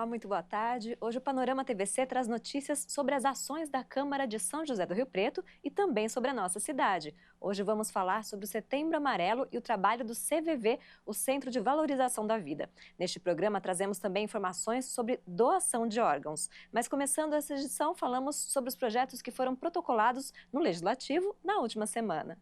Olá, muito boa tarde. Hoje o Panorama TVC traz notícias sobre as ações da Câmara de São José do Rio Preto e também sobre a nossa cidade. Hoje vamos falar sobre o Setembro Amarelo e o trabalho do CVV, o Centro de Valorização da Vida. Neste programa trazemos também informações sobre doação de órgãos. Mas começando essa edição, falamos sobre os projetos que foram protocolados no Legislativo na última semana.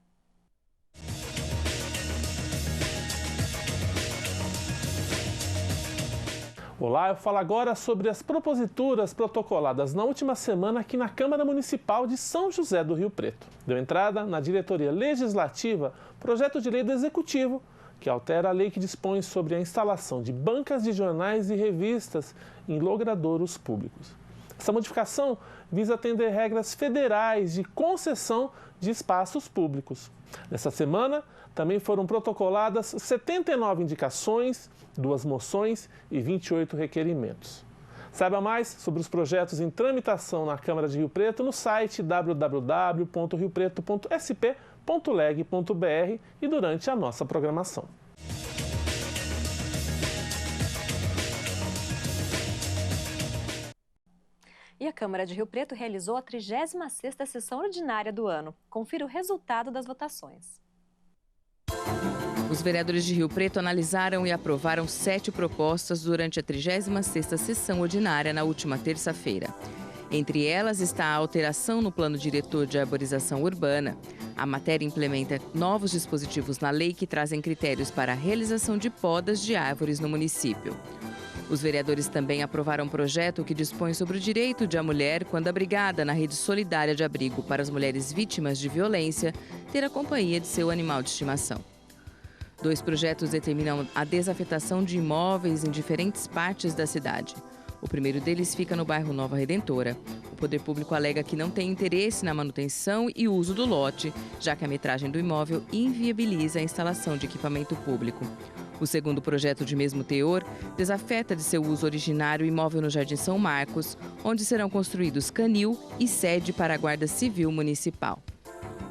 Olá, eu falo agora sobre as proposituras protocoladas na última semana aqui na Câmara Municipal de São José do Rio Preto. Deu entrada na diretoria legislativa projeto de lei do Executivo, que altera a lei que dispõe sobre a instalação de bancas de jornais e revistas em logradouros públicos. Essa modificação visa atender regras federais de concessão de espaços públicos. Nessa semana, também foram protocoladas 79 indicações, 2 moções e 28 requerimentos. Saiba mais sobre os projetos em tramitação na Câmara de Rio Preto no site www.riopreto.sp.leg.br e durante a nossa programação. E a Câmara de Rio Preto realizou a 36ª sessão ordinária do ano. Confira o resultado das votações. Os vereadores de Rio Preto analisaram e aprovaram 7 propostas durante a 36ª sessão ordinária na última terça-feira. Entre elas está a alteração no Plano Diretor de Arborização Urbana. A matéria implementa novos dispositivos na lei que trazem critérios para a realização de podas de árvores no município. Os vereadores também aprovaram um projeto que dispõe sobre o direito de a mulher, quando abrigada na rede solidária de abrigo para as mulheres vítimas de violência, ter a companhia de seu animal de estimação. 2 projetos determinam a desafetação de imóveis em diferentes partes da cidade. O primeiro deles fica no bairro Nova Redentora. O poder público alega que não tem interesse na manutenção e uso do lote, já que a metragem do imóvel inviabiliza a instalação de equipamento público. O segundo projeto de mesmo teor desafeta de seu uso originário o imóvel no Jardim São Marcos, onde serão construídos canil e sede para a Guarda Civil Municipal.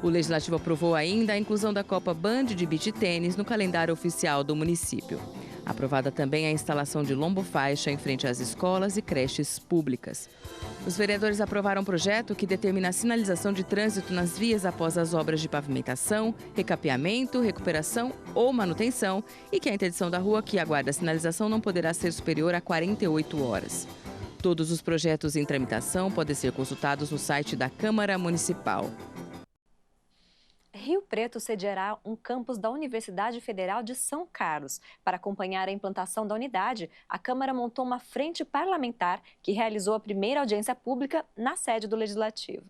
O Legislativo aprovou ainda a inclusão da Copa Band de Beach Tênis no calendário oficial do município. Aprovada também a instalação de lombo-faixa em frente às escolas e creches públicas. Os vereadores aprovaram um projeto que determina a sinalização de trânsito nas vias após as obras de pavimentação, recapeamento, recuperação ou manutenção e que a interdição da rua que aguarda a sinalização não poderá ser superior a 48 horas. Todos os projetos em tramitação podem ser consultados no site da Câmara Municipal. Rio Preto sediará um campus da Universidade Federal de São Carlos. Para acompanhar a implantação da unidade, a Câmara montou uma frente parlamentar que realizou a primeira audiência pública na sede do Legislativo.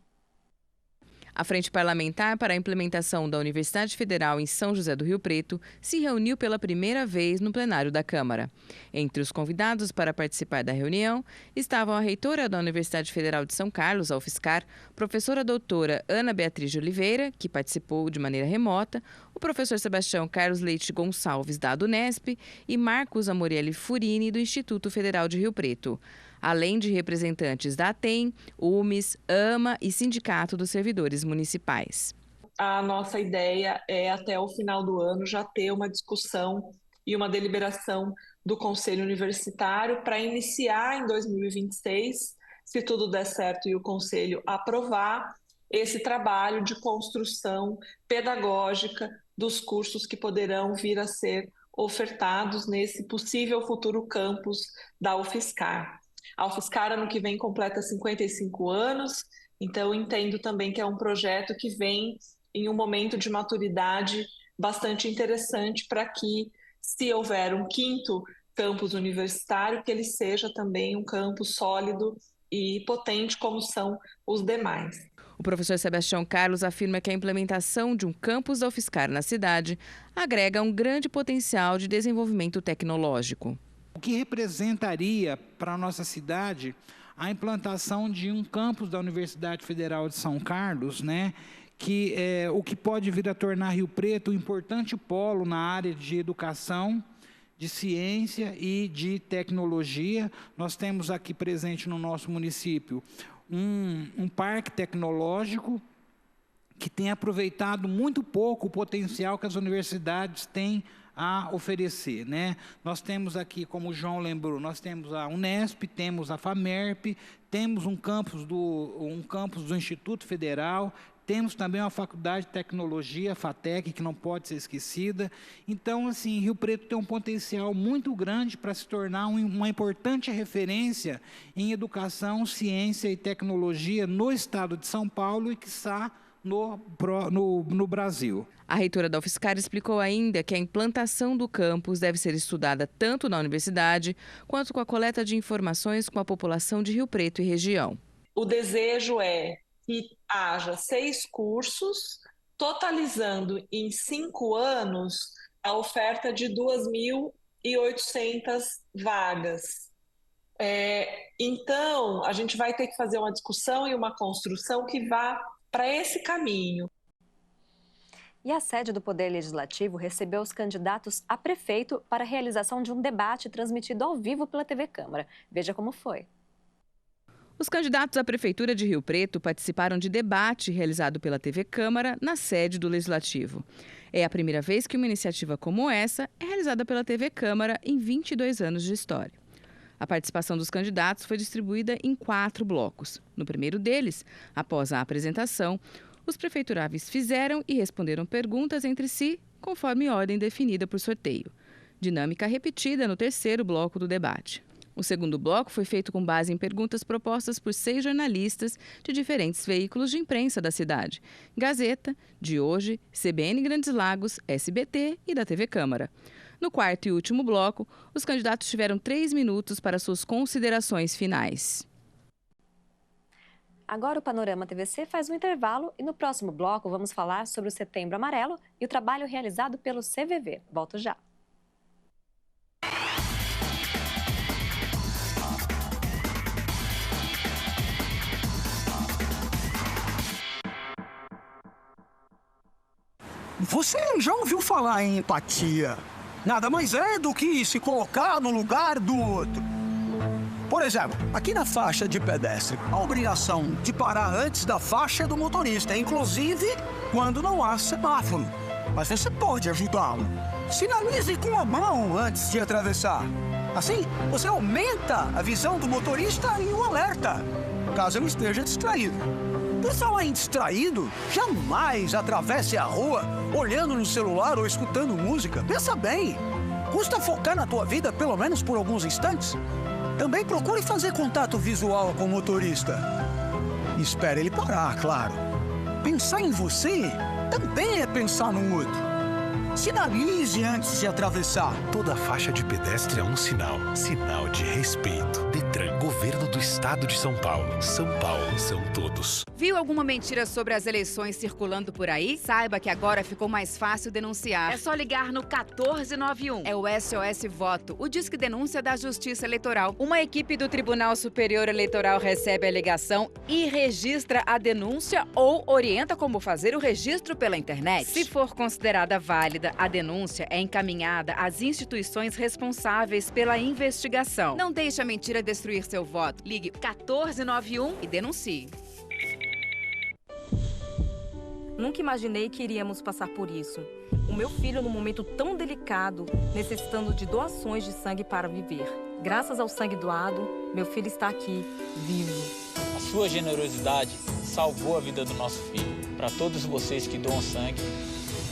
A Frente Parlamentar para a Implementação da Universidade Federal em São José do Rio Preto se reuniu pela primeira vez no plenário da Câmara. Entre os convidados para participar da reunião estavam a reitora da Universidade Federal de São Carlos, a UFSCar, professora doutora Ana Beatriz de Oliveira, que participou de maneira remota, o professor Sebastião Carlos Leite Gonçalves, da Adunesp, e Marcos Amorelli Furini, do Instituto Federal de Rio Preto, além de representantes da ATEM, UMES, AMA e Sindicato dos Servidores Municipais. A nossa ideia é, até o final do ano, já ter uma discussão e uma deliberação do Conselho Universitário para iniciar em 2026, se tudo der certo e o Conselho aprovar, esse trabalho de construção pedagógica dos cursos que poderão vir a ser ofertados nesse possível futuro campus da UFSCar. A UFSCar, ano que vem, completa 55 anos, então entendo também que é um projeto que vem em um momento de maturidade bastante interessante para que, se houver um 5º campus universitário, que ele seja também um campus sólido e potente como são os demais. O professor Sebastião Carlos afirma que a implementação de um campus da UFSCar na cidade agrega um grande potencial de desenvolvimento tecnológico. O que representaria para a nossa cidade a implantação de um campus da Universidade Federal de São Carlos, que é o que pode vir a tornar Rio Preto um importante polo na área de educação, de ciência e de tecnologia. Nós temos aqui presente no nosso município um parque tecnológico que tem aproveitado muito pouco o potencial que as universidades têm a oferecer, né? Nós temos aqui, como o João lembrou, nós temos a Unesp, temos a FAMERP, temos um campus do Instituto Federal, temos também uma Faculdade de Tecnologia, a FATEC, que não pode ser esquecida. Então, assim, Rio Preto tem um potencial muito grande para se tornar uma importante referência em educação, ciência e tecnologia no estado de São Paulo e, quiçá, no Brasil. A reitora da UFSCar explicou ainda que a implantação do campus deve ser estudada tanto na universidade quanto com a coleta de informações com a população de Rio Preto e região. O desejo é que haja 6 cursos, totalizando em 5 anos a oferta de 2.800 vagas. Então, a gente vai ter que fazer uma discussão e uma construção que vá para esse caminho. E a sede do Poder Legislativo recebeu os candidatos a prefeito para a realização de um debate transmitido ao vivo pela TV Câmara. Veja como foi. Os candidatos à Prefeitura de Rio Preto participaram de debate realizado pela TV Câmara na sede do Legislativo. É a primeira vez que uma iniciativa como essa é realizada pela TV Câmara em 22 anos de história. A participação dos candidatos foi distribuída em 4 blocos. No primeiro deles, após a apresentação, os prefeituráveis fizeram e responderam perguntas entre si, conforme ordem definida por sorteio. Dinâmica repetida no terceiro bloco do debate. O segundo bloco foi feito com base em perguntas propostas por 6 jornalistas de diferentes veículos de imprensa da cidade: Gazeta, De Hoje, CBN Grandes Lagos, SBT e da TV Câmara. No quarto e último bloco, os candidatos tiveram 3 minutos para suas considerações finais. Agora o Panorama TVC faz um intervalo e no próximo bloco vamos falar sobre o Setembro Amarelo e o trabalho realizado pelo CVV. Volto já. Você já ouviu falar em empatia? Nada mais é do que se colocar no lugar do outro. Por exemplo, aqui na faixa de pedestre, a obrigação de parar antes da faixa é do motorista, inclusive quando não há semáforo. Mas você pode ajudá-lo. Sinalize com a mão antes de atravessar. Assim, você aumenta a visão do motorista e o alerta, caso ele esteja distraído. Por falar em distraído, jamais atravesse a rua olhando no celular ou escutando música. Pensa bem, custa focar na tua vida pelo menos por alguns instantes? Também procure fazer contato visual com o motorista. Espere ele parar, claro. Pensar em você também é pensar no outro. Sinalize antes de atravessar. Toda faixa de pedestre é um sinal. Sinal de respeito. Detran, Governo do Estado de São Paulo. São Paulo são todos. Viu alguma mentira sobre as eleições circulando por aí? Saiba que agora ficou mais fácil denunciar. É só ligar no 1491. É o SOS Voto, o Disque Denúncia da Justiça Eleitoral. Uma equipe do Tribunal Superior Eleitoral recebe a ligação e registra a denúncia ou orienta como fazer o registro pela internet. Se for considerada válida, a denúncia é encaminhada às instituições responsáveis pela investigação. Não deixe a mentira destruir seu voto. Ligue 1491 e denuncie. Nunca imaginei que iríamos passar por isso. O meu filho, num momento tão delicado, necessitando de doações de sangue para viver. Graças ao sangue doado, meu filho está aqui, vivo. A sua generosidade salvou a vida do nosso filho. Para todos vocês que doam sangue,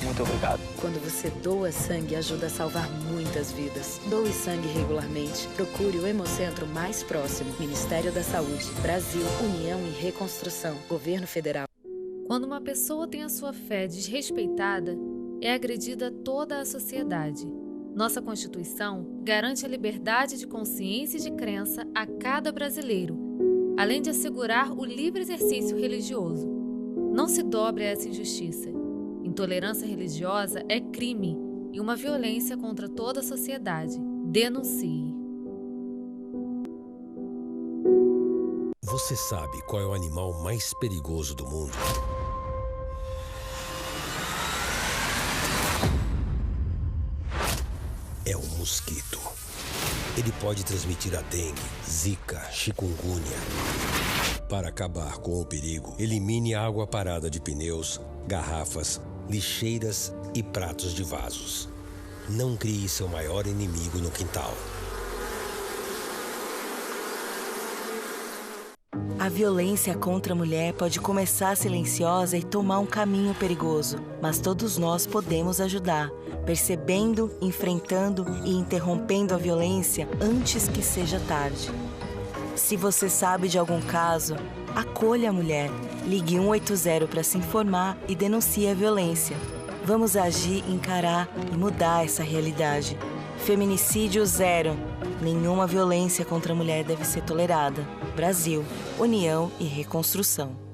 muito obrigado. Quando você doa sangue, ajuda a salvar muitas vidas. Doe sangue regularmente. Procure o Hemocentro mais próximo. Ministério da Saúde. Brasil, União e Reconstrução. Governo Federal. Quando uma pessoa tem a sua fé desrespeitada, é agredida toda a sociedade. Nossa Constituição garante a liberdade de consciência e de crença a cada brasileiro, além de assegurar o livre exercício religioso. Não se dobre a essa injustiça. Intolerância religiosa é crime e uma violência contra toda a sociedade. Denuncie. Você sabe qual é o animal mais perigoso do mundo? É o mosquito. Ele pode transmitir a dengue, zika, chikungunya. Para acabar com o perigo, elimine a água parada de pneus, garrafas, lixeiras e pratos de vasos. Não crie seu maior inimigo no quintal. A violência contra a mulher pode começar silenciosa e tomar um caminho perigoso, mas todos nós podemos ajudar, percebendo, enfrentando e interrompendo a violência antes que seja tarde. Se você sabe de algum caso, acolha a mulher, ligue 180 para se informar e denuncie a violência. Vamos agir, encarar e mudar essa realidade. Feminicídio zero. Nenhuma violência contra a mulher deve ser tolerada. Brasil, União e Reconstrução.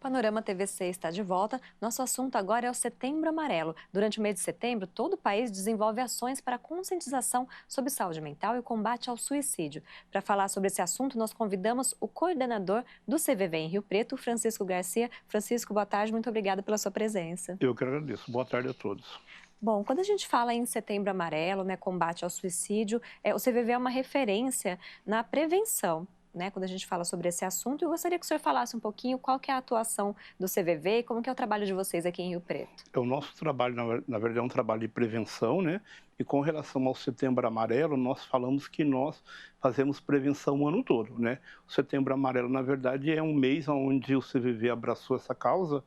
Panorama TVC está de volta. Nosso assunto agora é o Setembro Amarelo. Durante o mês de setembro, todo o país desenvolve ações para conscientização sobre saúde mental e combate ao suicídio. Para falar sobre esse assunto, nós convidamos o coordenador do CVV em Rio Preto, Francisco Garcia. Francisco, boa tarde, muito obrigada pela sua presença. Eu que agradeço. Boa tarde a todos. Bom, quando a gente fala em Setembro Amarelo, né, combate ao suicídio, o CVV é uma referência na prevenção. Né, quando a gente fala sobre esse assunto, eu gostaria que o senhor falasse um pouquinho qual que é a atuação do CVV e como que é o trabalho de vocês aqui em Rio Preto. O nosso trabalho, na verdade, é um trabalho de prevenção, né? E com relação ao Setembro Amarelo, nós falamos que nós fazemos prevenção o ano todo, né? O Setembro Amarelo, na verdade, é um mês onde o CVV abraçou essa causa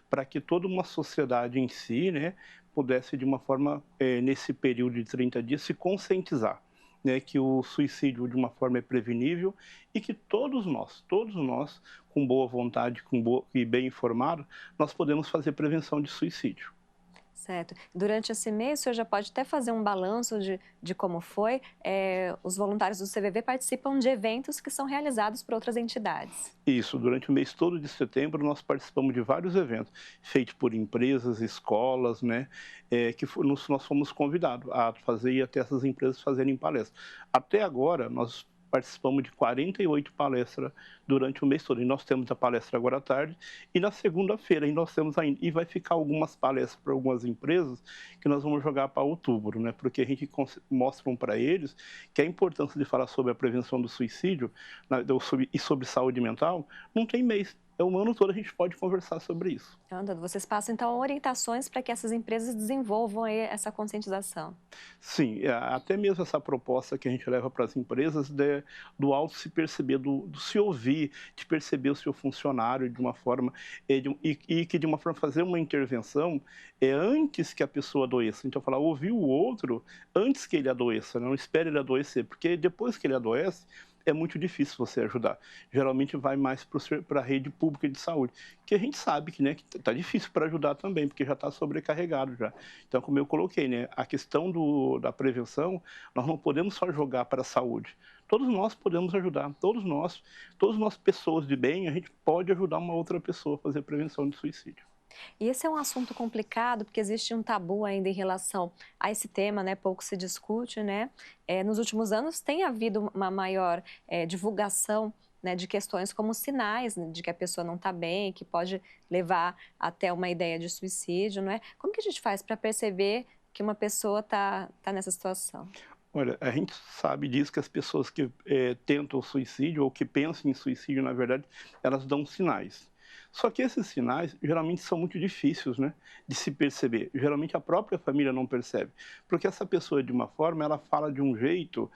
para que toda uma sociedade em si, né, pudesse, de uma forma, nesse período de 30 dias, se conscientizar. Né, que o suicídio de uma forma é prevenível e que todos nós, com boa vontade e bem informados, nós podemos fazer prevenção de suicídio. Certo. Durante esse mês, o senhor já pode até fazer um balanço de como foi. Os voluntários do CVV participam de eventos que são realizados por outras entidades. Isso. Durante o mês todo de setembro, nós participamos de vários eventos, feitos por empresas, escolas, né, nós fomos convidados a fazer e até essas empresas fazerem palestras. Até agora, nós participamos de 48 palestras durante o mês todo. E nós temos a palestra agora à tarde e na segunda-feira nós temos ainda. E vai ficar algumas palestras para algumas empresas que nós vamos jogar para outubro, né? Porque a gente mostra para eles que a importância de falar sobre a prevenção do suicídio e sobre saúde mental não tem mês. O ano todo a gente pode conversar sobre isso. Antônio, vocês passam, então, orientações para que essas empresas desenvolvam aí essa conscientização. Sim, até mesmo essa proposta que a gente leva para as empresas do auto se perceber, do se ouvir, de perceber o seu funcionário de uma forma, e que de uma forma fazer uma intervenção antes que a pessoa adoeça. Então, falar, ouvir o outro antes que ele adoeça, não espere ele adoecer, porque depois que ele adoece, é muito difícil você ajudar. Geralmente vai mais para a rede pública de saúde, que a gente sabe que, né, que tá difícil para ajudar também, porque já está sobrecarregado já. Então, como eu coloquei, né, a questão da prevenção, nós não podemos só jogar para a saúde. Todos nós podemos ajudar, todos nós pessoas de bem, a gente pode ajudar uma outra pessoa a fazer prevenção de suicídio. E esse é um assunto complicado, porque existe um tabu ainda em relação a esse tema, né? Pouco se discute, né? Nos últimos anos tem havido uma maior divulgação, né, de questões como sinais de que a pessoa não está bem, que pode levar até uma ideia de suicídio, não é? Como que a gente faz para perceber que uma pessoa está nessa situação? Olha, a gente sabe disso, que as pessoas que tentam suicídio ou que pensam em suicídio, na verdade, elas dão sinais. Só que esses sinais geralmente são muito difíceis, né, de se perceber. Geralmente a própria família não percebe, porque essa pessoa, de uma forma, ela fala de um jeito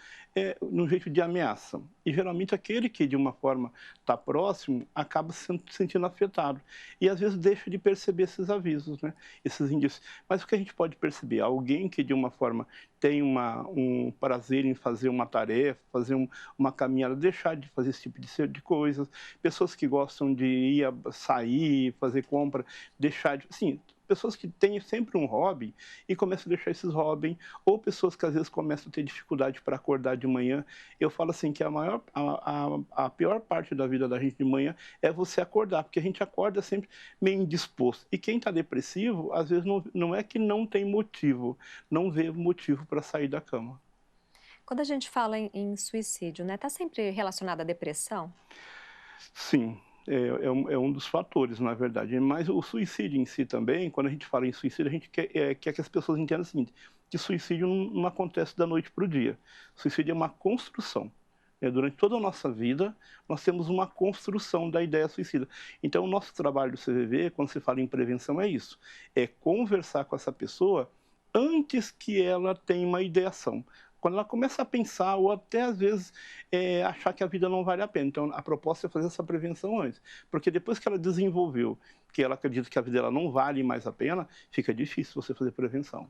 de ameaça. E geralmente aquele que, de uma forma, está próximo, acaba se sentindo afetado. E às vezes deixa de perceber esses avisos, né, esses indícios. Mas o que a gente pode perceber? Alguém que, de uma forma, tem um prazer em fazer uma tarefa, fazer uma caminhada, deixar de fazer esse tipo de coisas. Pessoas que gostam de sair, fazer compra, deixar de... Sim, pessoas que têm sempre um hobby e começam a deixar esses hobbies, ou pessoas que às vezes começam a ter dificuldade para acordar de manhã. Eu falo assim que a pior parte da vida da gente de manhã é você acordar, porque a gente acorda sempre meio indisposto. E quem está depressivo, às vezes não é que não tem motivo, não vê motivo para sair da cama. Quando a gente fala em suicídio, né, está sempre relacionado à depressão? Sim. É um dos fatores, na verdade. Mas o suicídio em si também, quando a gente fala em suicídio, a gente quer que as pessoas entendam o seguinte, que suicídio não acontece da noite para o dia. Suicídio é uma construção. Durante toda a nossa vida, nós temos uma construção da ideia suicida. Então, o nosso trabalho do CVV, quando se fala em prevenção, é isso. É conversar com essa pessoa antes que ela tenha uma ideação. Quando ela começa a pensar ou até, às vezes, achar que a vida não vale a pena. Então, a proposta é fazer essa prevenção antes. Porque depois que ela desenvolveu, que ela acredita que a vida dela não vale mais a pena, fica difícil você fazer prevenção.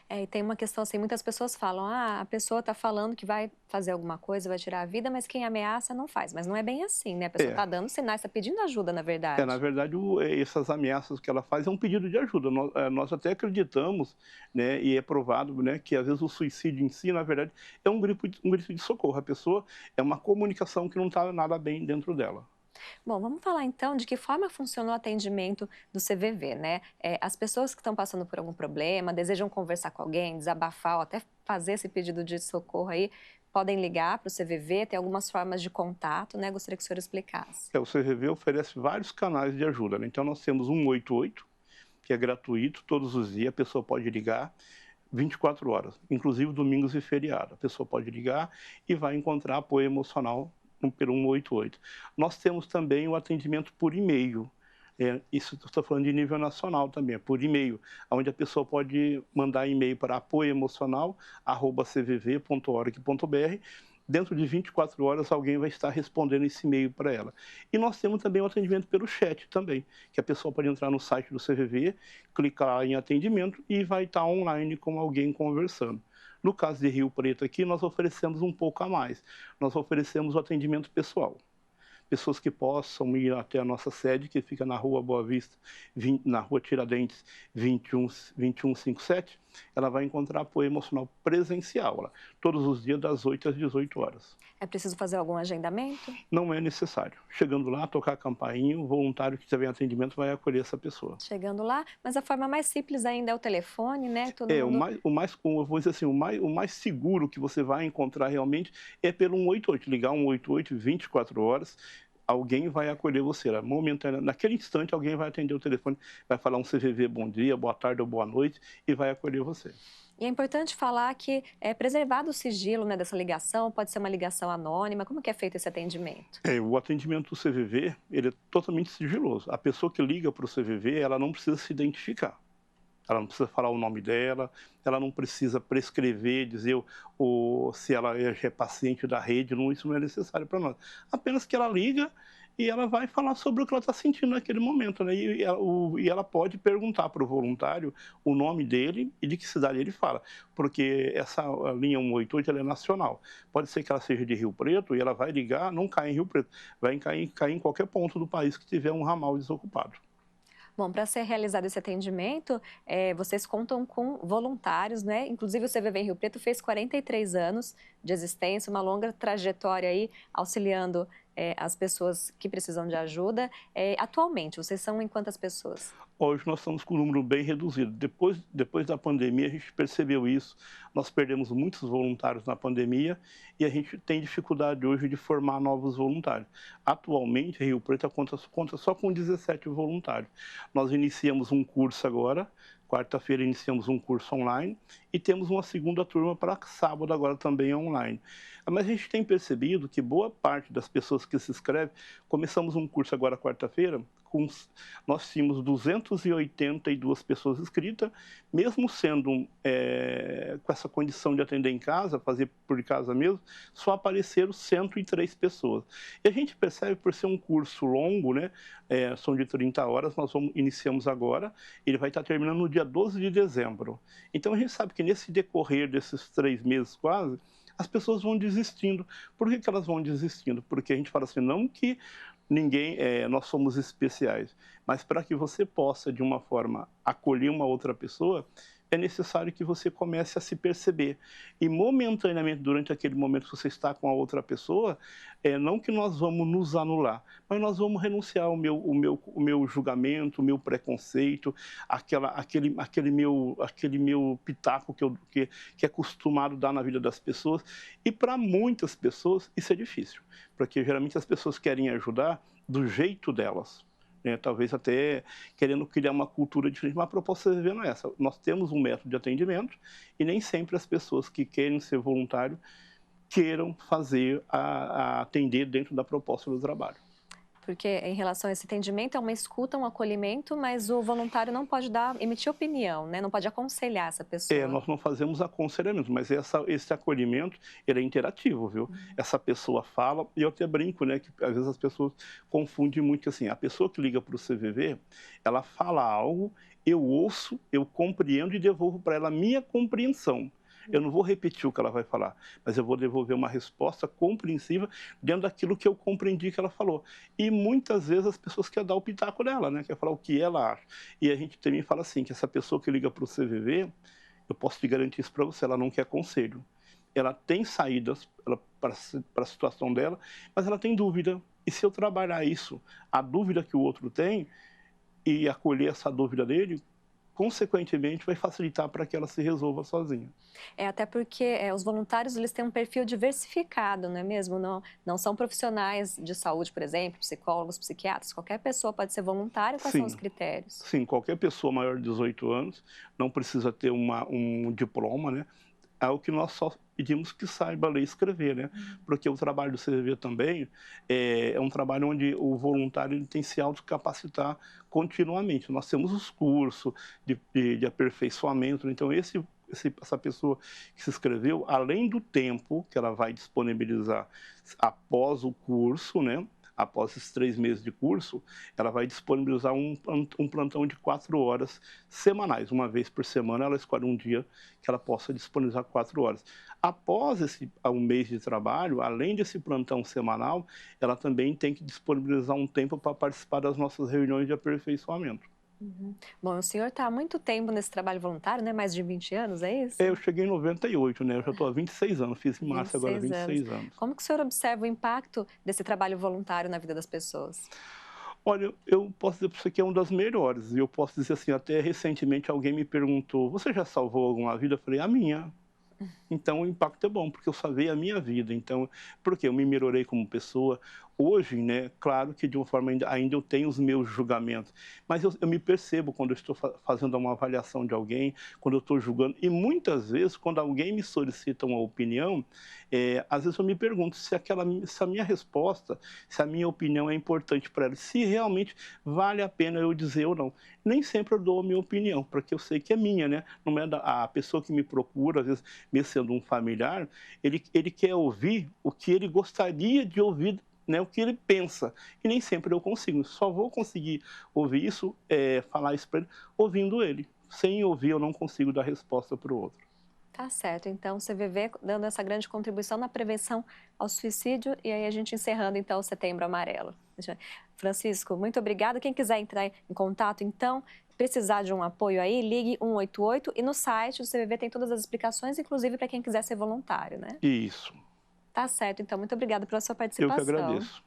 E tem uma questão assim, muitas pessoas falam, a pessoa está falando que vai fazer alguma coisa, vai tirar a vida, mas quem ameaça não faz. Mas não é bem assim, né? A pessoa está dando sinais, está pedindo ajuda, na verdade. Na verdade, essas ameaças que ela faz é um pedido de ajuda. Nós até acreditamos, né, e é provado, né, que às vezes o suicídio em si, na verdade, é um grito de socorro. A pessoa é uma comunicação que não está nada bem dentro dela. Bom, vamos falar então de que forma funciona o atendimento do CVV, né? As pessoas que estão passando por algum problema, desejam conversar com alguém, desabafar ou até fazer esse pedido de socorro aí, podem ligar para o CVV, tem algumas formas de contato, né? Gostaria que o senhor explicasse. O CVV oferece vários canais de ajuda, né? Então nós temos 188, que é gratuito, todos os dias a pessoa pode ligar, 24 horas, inclusive domingos e feriados. A pessoa pode ligar e vai encontrar apoio emocional pelo 188. Nós temos também o atendimento por e-mail. Isso estou falando de nível nacional também, por e-mail, onde a pessoa pode mandar e-mail para apoioemocional@cvv.org.br. Dentro de 24 horas, alguém vai estar respondendo esse e-mail para ela. E nós temos também o atendimento pelo chat também, que a pessoa pode entrar no site do CVV, clicar em atendimento e vai estar online com alguém conversando. No caso de Rio Preto aqui, nós oferecemos um pouco a mais. Nós oferecemos o atendimento pessoal. Pessoas que possam ir até a nossa sede, que fica na Rua Boa Vista, na Rua Tiradentes 2157, ela vai encontrar apoio emocional presencial, todos os dias das 8 às 18 horas. É preciso fazer algum agendamento? Não é necessário. Chegando lá, tocar a campainha, o voluntário que estiver em atendimento vai acolher essa pessoa. Chegando lá, mas a forma mais simples ainda é o telefone, né? Eu vou dizer assim, o mais seguro que você vai encontrar realmente é pelo 188. Ligar 188 24 horas, alguém vai acolher você. Naquele instante, alguém vai atender o telefone, vai falar um CVV bom dia, boa tarde ou boa noite e vai acolher você. E é importante falar que é preservado o sigilo, né, dessa ligação, pode ser uma ligação anônima. Como que é feito esse atendimento? O atendimento do CVV, ele é totalmente sigiloso. A pessoa que liga para o CVV, ela não precisa se identificar. Ela não precisa falar o nome dela, ela não precisa prescrever, dizer se ela é paciente da rede, isso não é necessário para nós. Apenas que ela liga e ela vai falar sobre o que ela está sentindo naquele momento, né? E ela pode perguntar para o voluntário o nome dele e de que cidade ele fala, porque essa linha 188 ela é nacional. Pode ser que ela seja de Rio Preto e ela vai ligar, não cai em Rio Preto, vai cair em qualquer ponto do país que tiver um ramal desocupado. Bom, para ser realizado esse atendimento, vocês contam com voluntários, né? Inclusive o CVV em Rio Preto fez 43 anos de existência, uma longa trajetória aí auxiliando as pessoas que precisam de ajuda. Atualmente, vocês são em quantas pessoas? Hoje nós estamos com um número bem reduzido. Depois da pandemia, a gente percebeu isso. Nós perdemos muitos voluntários na pandemia e a gente tem dificuldade hoje de formar novos voluntários. Atualmente, Rio Preto conta só com 17 voluntários. Nós iniciamos um curso agora, quarta-feira iniciamos um curso online e temos uma segunda turma para sábado agora também online. Mas a gente tem percebido que boa parte das pessoas que se inscrevem, começamos um curso agora quarta-feira, nós tínhamos 282 pessoas inscritas, mesmo sendo com essa condição de atender em casa, fazer por casa mesmo, só apareceram 103 pessoas. E a gente percebe, por ser um curso longo, né, são de 30 horas, nós iniciamos agora, ele vai estar terminando no dia 12 de dezembro. Então a gente sabe que nesse decorrer desses 3 meses quase, as pessoas vão desistindo. Por que elas vão desistindo? Porque a gente fala assim, não que nós somos especiais, mas para que você possa, de uma forma, acolher uma outra pessoa, é necessário que você comece a se perceber. E momentaneamente, durante aquele momento que você está com a outra pessoa, não que nós vamos nos anular, mas nós vamos renunciar ao meu julgamento, o meu preconceito, aquele meu pitaco que é acostumado a dar na vida das pessoas. E para muitas pessoas isso é difícil, porque geralmente as pessoas querem ajudar do jeito delas. né? Talvez até querendo criar uma cultura diferente, mas a proposta do CVV não é essa. Nós temos um método de atendimento e nem sempre as pessoas que querem ser voluntário queiram fazer atender dentro da proposta do trabalho. Porque em relação a esse atendimento, é uma escuta, um acolhimento, mas o voluntário não pode emitir opinião, né? Não pode aconselhar essa pessoa. Nós não fazemos aconselhamento, mas esse acolhimento, ele é interativo, viu? Essa pessoa fala, e eu até brinco, né, que às vezes as pessoas confundem muito, assim, a pessoa que liga para o CVV, ela fala algo, eu ouço, eu compreendo e devolvo para ela a minha compreensão. Eu não vou repetir o que ela vai falar, mas eu vou devolver uma resposta compreensiva dentro daquilo que eu compreendi que ela falou. E muitas vezes as pessoas querem dar o pitaco dela, né? Quer falar o que ela acha. E a gente também fala assim, que essa pessoa que liga para o CVV, eu posso te garantir isso para você, ela não quer conselho. Ela tem saídas para a situação dela, mas ela tem dúvida. E se eu trabalhar isso, a dúvida que o outro tem, e acolher essa dúvida dele, consequentemente, vai facilitar para que ela se resolva sozinha. Até porque os voluntários, eles têm um perfil diversificado, não é mesmo? Não são profissionais de saúde, por exemplo, psicólogos, psiquiatras. Qualquer pessoa pode ser voluntária. Quais são os critérios? Sim, qualquer pessoa maior de 18 anos não precisa ter um diploma, né? É o que nós só pedimos que saiba ler e escrever, né? Porque o trabalho do CVV também é um trabalho onde o voluntário ele tem que se autocapacitar continuamente. Nós temos os cursos de aperfeiçoamento, então essa pessoa que se inscreveu, além do tempo que ela vai disponibilizar após o curso, né? Após esses 3 meses de curso, ela vai disponibilizar um plantão de 4 horas semanais. Uma vez por semana, ela escolhe um dia que ela possa disponibilizar 4 horas. Após um mês de trabalho, além desse plantão semanal, ela também tem que disponibilizar um tempo para participar das nossas reuniões de aperfeiçoamento. Bom, o senhor está há muito tempo nesse trabalho voluntário, né? Mais de 20 anos, é isso? Eu cheguei em 98, né? Eu já estou há 26 anos, fiz em março agora 26 anos. Como que o senhor observa o impacto desse trabalho voluntário na vida das pessoas? Olha, eu posso dizer para você que é uma das melhores. E eu posso dizer assim, até recentemente alguém me perguntou, você já salvou alguma vida? Eu falei, a minha. Então o impacto é bom, porque eu salvei a minha vida. Então, porque eu me melhorei como pessoa. Hoje, né, claro que de uma forma ainda eu tenho os meus julgamentos, mas eu me percebo quando eu estou fazendo uma avaliação de alguém, quando eu estou julgando, e muitas vezes, quando alguém me solicita uma opinião, às vezes eu me pergunto se a minha resposta, se a minha opinião é importante para ela, se realmente vale a pena eu dizer ou não. Nem sempre eu dou a minha opinião, porque eu sei que é minha, né? Não é a pessoa que me procura, às vezes, mesmo sendo um familiar, ele quer ouvir o que ele gostaria de ouvir, né, o que ele pensa, e nem sempre eu consigo. Só vou conseguir ouvir isso, falar isso para ele, ouvindo ele. Sem ouvir, eu não consigo dar resposta para o outro. Tá certo. Então, o CVV dando essa grande contribuição na prevenção ao suicídio, e aí a gente encerrando, então, o Setembro Amarelo. Francisco, muito obrigada. Quem quiser entrar em contato, então, precisar de um apoio aí, ligue 188, e no site do CVV tem todas as explicações, inclusive para quem quiser ser voluntário, né? Isso. Tá certo, então, muito obrigada pela sua participação. Eu que agradeço.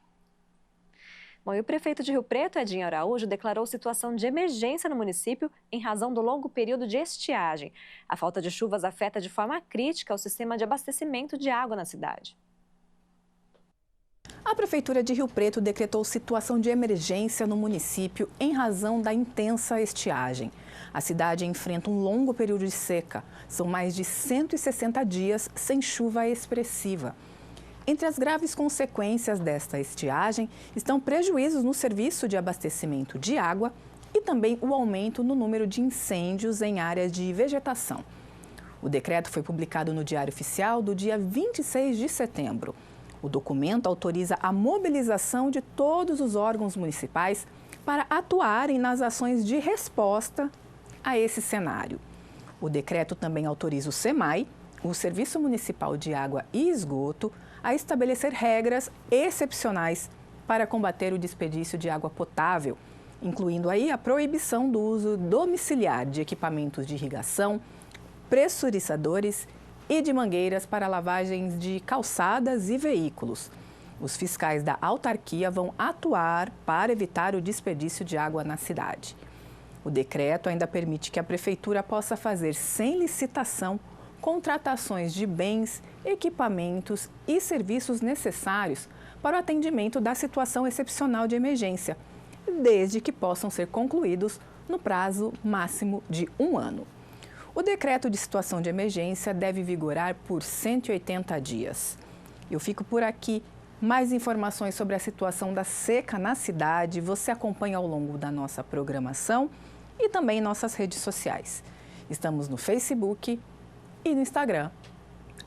Bom, e o prefeito de Rio Preto, Edinho Araújo, declarou situação de emergência no município em razão do longo período de estiagem. A falta de chuvas afeta de forma crítica o sistema de abastecimento de água na cidade. A Prefeitura de Rio Preto decretou situação de emergência no município em razão da intensa estiagem. A cidade enfrenta um longo período de seca. São mais de 160 dias sem chuva expressiva. Entre as graves consequências desta estiagem estão prejuízos no serviço de abastecimento de água e também o aumento no número de incêndios em áreas de vegetação. O decreto foi publicado no Diário Oficial do dia 26 de setembro. O documento autoriza a mobilização de todos os órgãos municipais para atuarem nas ações de resposta a esse cenário. O decreto também autoriza o SEMAI, o Serviço Municipal de Água e Esgoto, a estabelecer regras excepcionais para combater o desperdício de água potável, incluindo aí a proibição do uso domiciliar de equipamentos de irrigação, pressurizadores e de mangueiras para lavagens de calçadas e veículos. Os fiscais da autarquia vão atuar para evitar o desperdício de água na cidade. O decreto ainda permite que a prefeitura possa fazer sem licitação contratações de bens, equipamentos e serviços necessários para o atendimento da situação excepcional de emergência, desde que possam ser concluídos no prazo máximo de 1 ano. O decreto de situação de emergência deve vigorar por 180 dias. Eu fico por aqui. Mais informações sobre a situação da seca na cidade você acompanha ao longo da nossa programação e também em nossas redes sociais. Estamos no Facebook e no Instagram.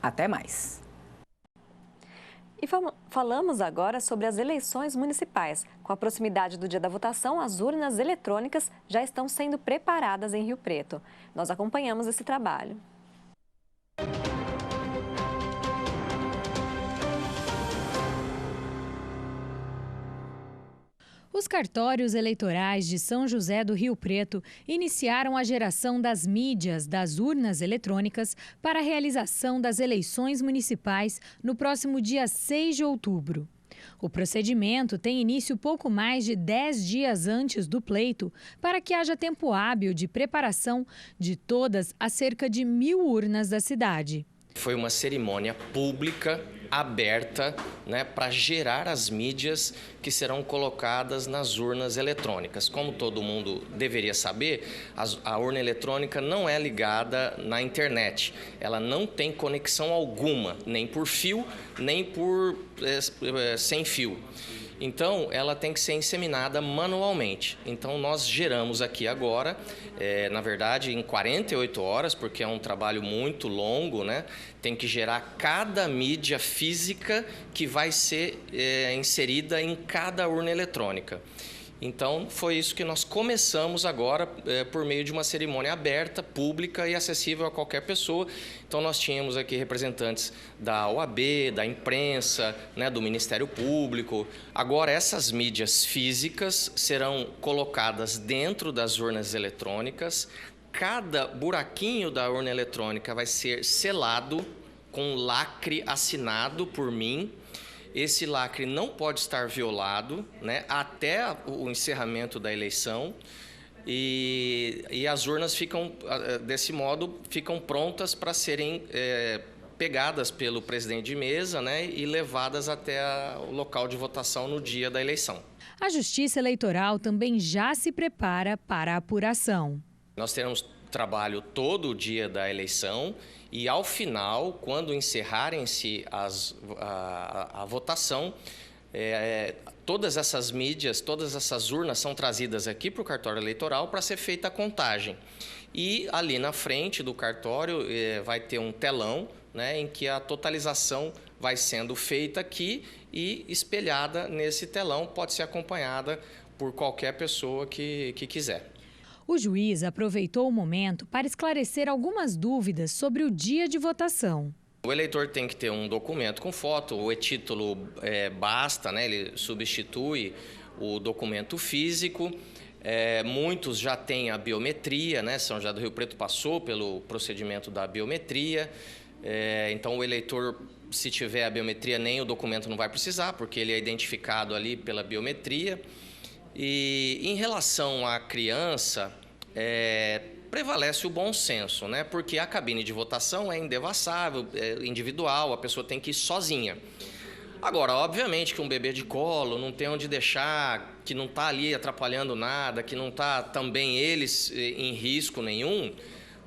Até mais! E falamos agora sobre as eleições municipais. Com a proximidade do dia da votação, as urnas eletrônicas já estão sendo preparadas em Rio Preto. Nós acompanhamos esse trabalho. Os cartórios eleitorais de São José do Rio Preto iniciaram a geração das mídias das urnas eletrônicas para a realização das eleições municipais no próximo dia 6 de outubro. O procedimento tem início pouco mais de 10 dias antes do pleito, para que haja tempo hábil de preparação de todas as cerca de 1.000 urnas da cidade. Foi uma cerimônia pública, aberta, para gerar as mídias que serão colocadas nas urnas eletrônicas. Como todo mundo deveria saber, a urna eletrônica não é ligada na internet. Ela não tem conexão alguma, nem por fio, nem por sem fio. Então, ela tem que ser inseminada manualmente. Então, nós geramos aqui agora, na verdade, em 48 horas, porque é um trabalho muito longo, Tem que gerar cada mídia física que vai ser inserida em cada urna eletrônica. Então, foi isso que nós começamos agora por meio de uma cerimônia aberta, pública e acessível a qualquer pessoa. Então, nós tínhamos aqui representantes da OAB, da imprensa, do Ministério Público. Agora, essas mídias físicas serão colocadas dentro das urnas eletrônicas. Cada buraquinho da urna eletrônica vai ser selado com lacre assinado por mim. Esse lacre não pode estar violado, até o encerramento da eleição. E as urnas ficam, desse modo, ficam prontas para serem pegadas pelo presidente de mesa, e levadas até o local de votação no dia da eleição. A Justiça Eleitoral também já se prepara para a apuração. Nós teremos trabalho todo o dia da eleição e, ao final, quando encerrarem-se a votação, todas essas mídias, todas essas urnas são trazidas aqui para o cartório eleitoral para ser feita a contagem. E ali na frente do cartório vai ter um telão, em que a totalização vai sendo feita aqui e espelhada nesse telão, pode ser acompanhada por qualquer pessoa que quiser. O juiz aproveitou o momento para esclarecer algumas dúvidas sobre o dia de votação. O eleitor tem que ter um documento com foto, o e-título basta, ele substitui o documento físico. Muitos já têm a biometria, São José do Rio Preto passou pelo procedimento da biometria. Então, o eleitor, se tiver a biometria, nem o documento não vai precisar, porque ele é identificado ali pela biometria. E em relação à criança, prevalece o bom senso, porque a cabine de votação é indevassável, é individual, a pessoa tem que ir sozinha. Agora, obviamente que um bebê de colo não tem onde deixar, que não está ali atrapalhando nada, que não está também eles em risco nenhum,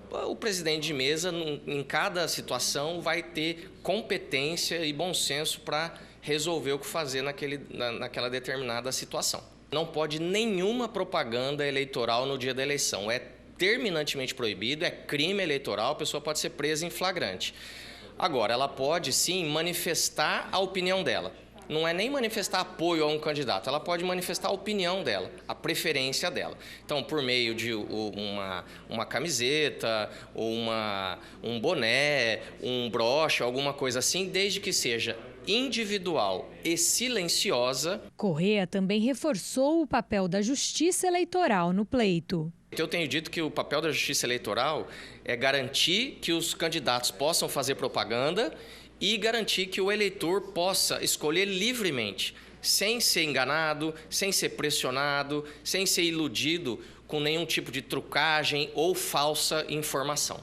o presidente de mesa, em cada situação, vai ter competência e bom senso para resolver o que fazer naquela determinada situação. Não pode nenhuma propaganda eleitoral no dia da eleição. É terminantemente proibido, é crime eleitoral, a pessoa pode ser presa em flagrante. Agora, ela pode, sim, manifestar a opinião dela. Não é nem manifestar apoio a um candidato, ela pode manifestar a opinião dela, a preferência dela. Então, por meio de uma camiseta, ou um boné, um broche, alguma coisa assim, desde que seja individual e silenciosa. Correa também reforçou o papel da Justiça Eleitoral no pleito. Eu tenho dito que o papel da Justiça Eleitoral é garantir que os candidatos possam fazer propaganda e garantir que o eleitor possa escolher livremente, sem ser enganado, sem ser pressionado, sem ser iludido com nenhum tipo de trucagem ou falsa informação.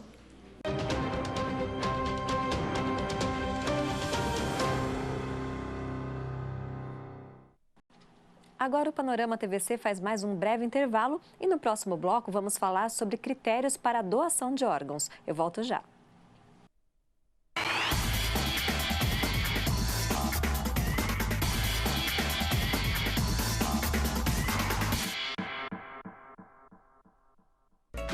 Agora o Panorama TVC faz mais um breve intervalo e no próximo bloco vamos falar sobre critérios para a doação de órgãos. Eu volto já.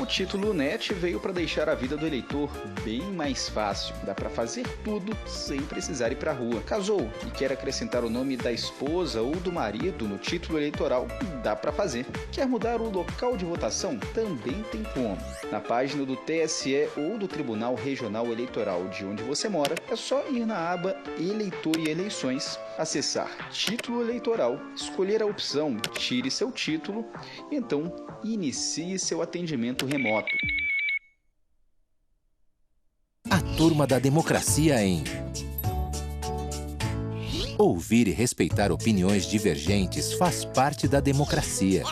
O título NET veio para deixar a vida do eleitor bem mais fácil. Dá para fazer tudo sem precisar ir para a rua. Casou e quer acrescentar o nome da esposa ou do marido no título eleitoral? Dá para fazer. Quer mudar o local de votação? Também tem como. Na página do TSE ou do Tribunal Regional Eleitoral de onde você mora, é só ir na aba Eleitor e Eleições, acessar Título Eleitoral, escolher a opção Tire seu título e então inicie seu atendimento remoto. A turma da democracia em ouvir e respeitar opiniões divergentes faz parte da democracia.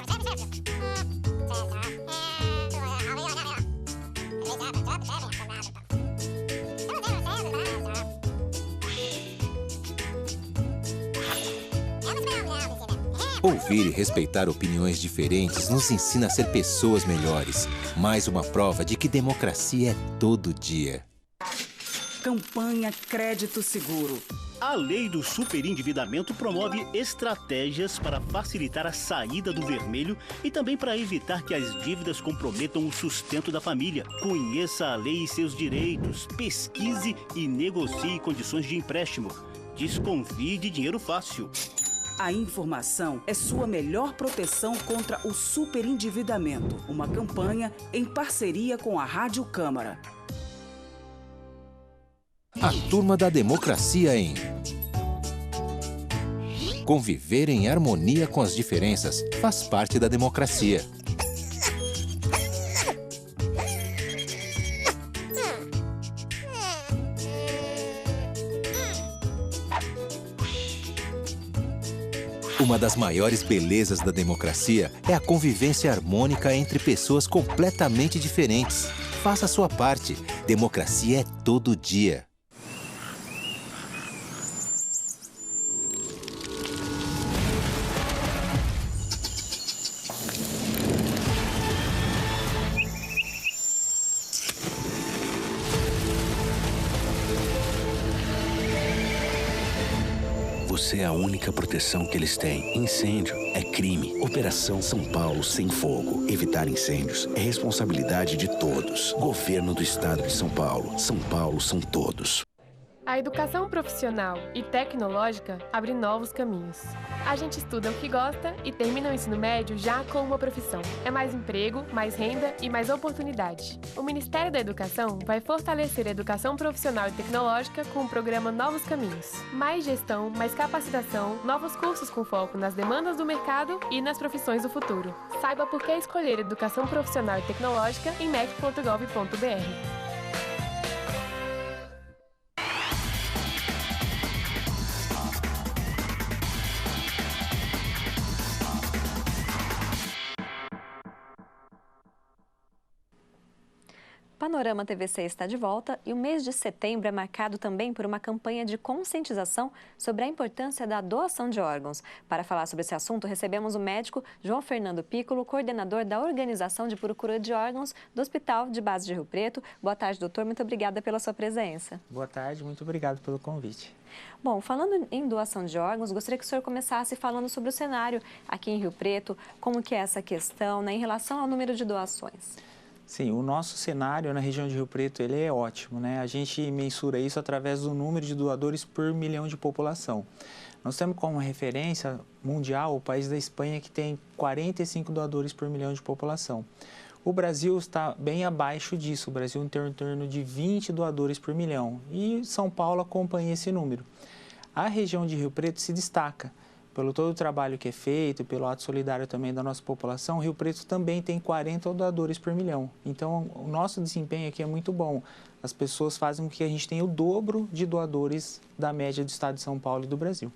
Ouvir e respeitar opiniões diferentes nos ensina a ser pessoas melhores. Mais uma prova de que democracia é todo dia. Campanha Crédito Seguro. A lei do superendividamento promove estratégias para facilitar a saída do vermelho e também para evitar que as dívidas comprometam o sustento da família. Conheça a lei e seus direitos, pesquise e negocie condições de empréstimo. Desconfie de dinheiro fácil. A informação é sua melhor proteção contra o superendividamento. Uma campanha em parceria com a Rádio Câmara. A turma da democracia em conviver em harmonia com as diferenças faz parte da democracia. Uma das maiores belezas da democracia é a convivência harmônica entre pessoas completamente diferentes. Faça a sua parte. Democracia é todo dia. Você é a única proteção que eles têm. Incêndio é crime. Operação São Paulo Sem Fogo. Evitar incêndios é responsabilidade de todos. Governo do Estado de São Paulo. São Paulo são todos. A educação profissional e tecnológica abre novos caminhos. A gente estuda o que gosta e termina o ensino médio já com uma profissão. É mais emprego, mais renda e mais oportunidade. O Ministério da Educação vai fortalecer a educação profissional e tecnológica com o programa Novos Caminhos. Mais gestão, mais capacitação, novos cursos com foco nas demandas do mercado e nas profissões do futuro. Saiba por que escolher educação profissional e tecnológica em mec.gov.br. Panorama TVC está de volta e o mês de setembro é marcado também por uma campanha de conscientização sobre a importância da doação de órgãos. Para falar sobre esse assunto, recebemos o médico João Fernando Piccolo, coordenador da Organização de Procura de Órgãos do Hospital de Base de Rio Preto. Boa tarde, doutor. Muito obrigada pela sua presença. Boa tarde, muito obrigado pelo convite. Bom, falando em doação de órgãos, gostaria que o senhor começasse falando sobre o cenário aqui em Rio Preto, como que é essa questão, né, em relação ao número de doações. Sim, o nosso cenário na região de Rio Preto ele é ótimo, né? A gente mensura isso através do número de doadores por milhão de população. Nós temos como referência mundial o país da Espanha, que tem 45 doadores por milhão de população. O Brasil está bem abaixo disso, o Brasil tem em torno de 20 doadores por milhão e São Paulo acompanha esse número. A região de Rio Preto se destaca pelo todo o trabalho que é feito, pelo ato solidário também da nossa população. Rio Preto também tem 40 doadores por milhão. Então, o nosso desempenho aqui é muito bom. As pessoas fazem com que a gente tenha o dobro de doadores da média do estado de São Paulo e do Brasil.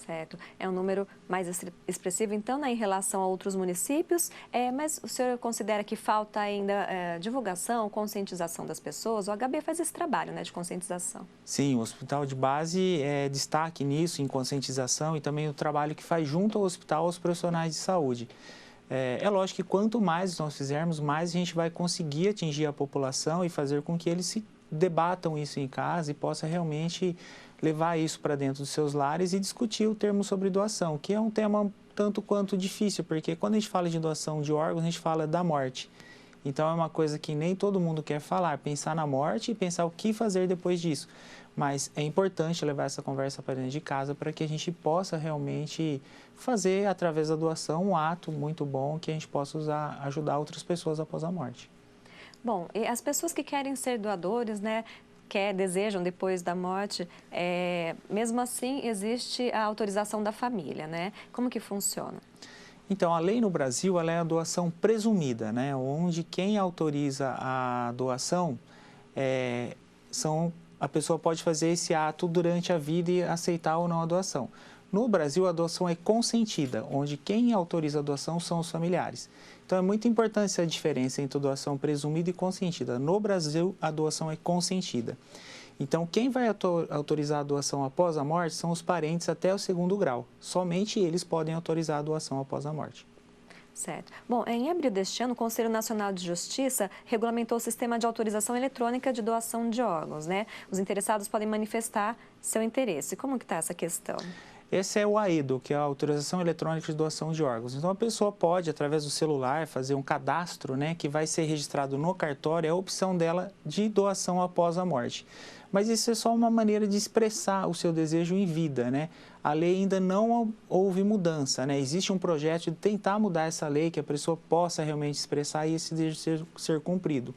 Certo. É um número mais expressivo, então, né, em relação a outros municípios, mas o senhor considera que falta ainda divulgação, conscientização das pessoas? O HB faz esse trabalho, né, de conscientização. Sim, o hospital de base é destaque nisso, em conscientização, e também o trabalho que faz junto ao hospital aos profissionais de saúde. É lógico que quanto mais nós fizermos, mais a gente vai conseguir atingir a população e fazer com que eles se debatam isso em casa e possa realmente levar isso para dentro dos seus lares e discutir o termo sobre doação, que é um tema tanto quanto difícil, porque quando a gente fala de doação de órgãos, a gente fala da morte. Então é uma coisa que nem todo mundo quer falar, pensar na morte e pensar o que fazer depois disso. Mas é importante levar essa conversa para dentro de casa para que a gente possa realmente fazer, através da doação, um ato muito bom que a gente possa ajudar outras pessoas após a morte. Bom, e as pessoas que querem ser doadores, né, desejam depois da morte, mesmo assim existe a autorização da família, né? Como que funciona? Então, a lei no Brasil ela é a doação presumida, né? Onde quem autoriza a doação a pessoa pode fazer esse ato durante a vida e aceitar ou não a doação. No Brasil, a doação é consentida, onde quem autoriza a doação são os familiares. Então, é muito importante essa diferença entre doação presumida e consentida. No Brasil, a doação é consentida. Então, quem vai autorizar a doação após a morte são os parentes até o 2º grau. Somente eles podem autorizar a doação após a morte. Certo. Bom, em abril deste ano, o Conselho Nacional de Justiça regulamentou o sistema de autorização eletrônica de doação de órgãos, né? Os interessados podem manifestar seu interesse. Como que está essa questão? Esse é o AEDO, que é a Autorização Eletrônica de Doação de Órgãos. Então, a pessoa pode, através do celular, fazer um cadastro, né, que vai ser registrado no cartório, é a opção dela de doação após a morte. Mas isso é só uma maneira de expressar o seu desejo em vida, né? A lei ainda não houve mudança, né? Existe um projeto de tentar mudar essa lei, que a pessoa possa realmente expressar e esse desejo ser cumprido.